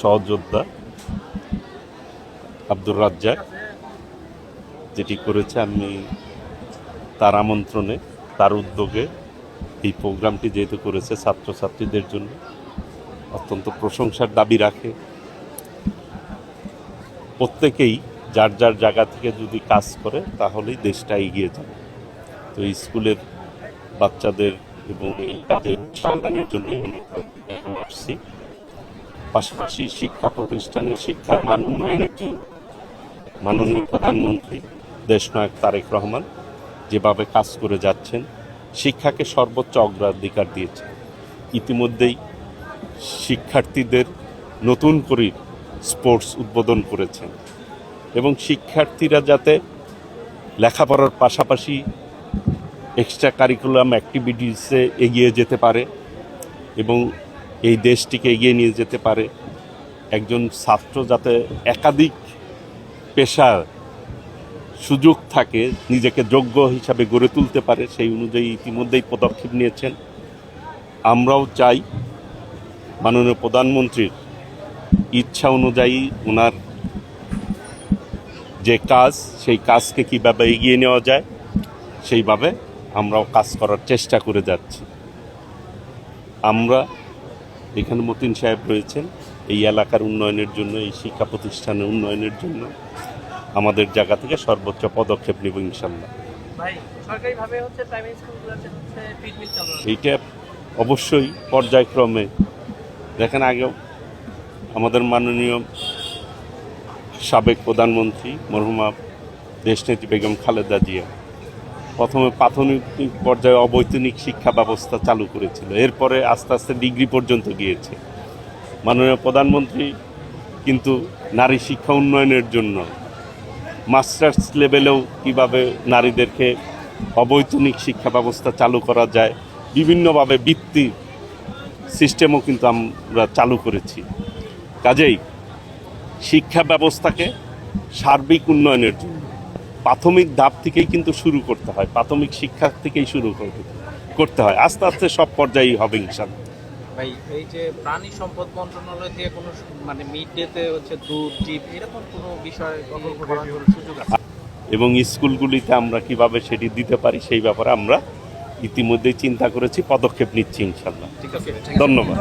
সহযোদ্ধা আব্দুর রাজ্জাক যেটি করেছে, আমি তার আমন্ত্রণে, তার উদ্যোগে এই প্রোগ্রামটি যেহেতু করেছে ছাত্রছাত্রীদের জন্য অত্যন্ত প্রশংসার দাবি রাখে। প্রত্যেকেই যার যার জায়গা থেকে যদি কাজ করে তাহলেই দেশটা এগিয়ে যাবে। তো স্কুলের বাচ্চাদের এবং এই কাজের সন্ধানের জন্য আসছি। পাশাপাশি শিক্ষা প্রতিষ্ঠানের শিক্ষার মান উন্নয়নের জন্য মাননীয় প্রধানমন্ত্রী দেশনায়ক তারেক রহমান যেভাবে কাজ করে যাচ্ছেন, শিক্ষাকে সর্বোচ্চ অগ্রাধিকার দিয়েছে। ইতিমধ্যেই শিক্ষার্থীদের নতুন করে স্পোর্টস উদ্বোধন করেছেন এবং শিক্ষার্থীরা যাতে লেখাপড়ার পাশাপাশি এক্সট্রা কারিকুলাম অ্যাক্টিভিটিসে এগিয়ে যেতে পারে এবং এই দেশটিকে এগিয়ে নিয়ে যেতে পারে। একজন ছাত্র যাতে একাধিক পেশার সুযোগ থাকে, নিজেকে যোগ্য হিসাবে গড়ে তুলতে পারে, সেই অনুযায়ী ইতিমধ্যেই পদক্ষেপ নিয়েছেন। আমরাও চাই মাননীয় প্রধানমন্ত্রীর ইচ্ছা অনুযায়ী ওনার যে কাজ, সেই কাজকে কীভাবে এগিয়ে নেওয়া যায় সেইভাবে আমরাও কাজ করার চেষ্টা করে যাচ্ছি। আমরা এখানে মতিন সাহেব রয়েছেন, এই এলাকার উন্নয়নের জন্য, এই শিক্ষা প্রতিষ্ঠানের উন্নয়নের জন্য আমাদের জায়গা থেকে সর্বোচ্চ পদক্ষেপ নেব ইনশাল্লাহ। এইটা অবশ্যই পর্যায়ক্রমে দেখেন। আগেও আমাদের মাননীয় সাবেক প্রধানমন্ত্রী মরহুমা দেশনেত্রী বেগম খালেদা জিয়া প্রথমে প্রাথমিক পর্যায়ে অবৈতনিক শিক্ষা ব্যবস্থা চালু করেছিল, এরপরে আস্তে আস্তে ডিগ্রি পর্যন্ত গিয়েছে। মাননীয় প্রধানমন্ত্রী কিন্তু নারী শিক্ষা উন্নয়নের জন্য মাস্টার্স লেভেলেও কীভাবে নারীদেরকে অবৈতনিক শিক্ষা ব্যবস্থা চালু করা যায়, বিভিন্নভাবে বৃত্তি সিস্টেমও কিন্তু আমরা চালু করেছি। কাজেই শিক্ষা ব্যবস্থাকে সার্বিক উন্নয়নের জন্য প্রাথমিক ধাপ থেকেই কিন্তু শুরু করতে হয়, প্রাথমিক শিক্ষা থেকেই শুরু করতে হয়, আস্তে আস্তে সব পর্যায়েই হবে ইনশাআল্লাহ। ভাই, এই যে প্রাণী সম্পদ মন্ত্রণালয় থেকে কোনো মিড ডেতে দুধ ডিম এরকম কোনো বিষয় করার সুযোগ আছে? এবং স্কুলগুলিতে আমরা কিভাবে সেটি দিতে পারি সেই ব্যাপারে আমরা ইতিমধ্যেই চিন্তা করেছি, পদক্ষেপ নিচ্ছি ইনশাআল্লাহ। ঠিক আছে, ধন্যবাদ।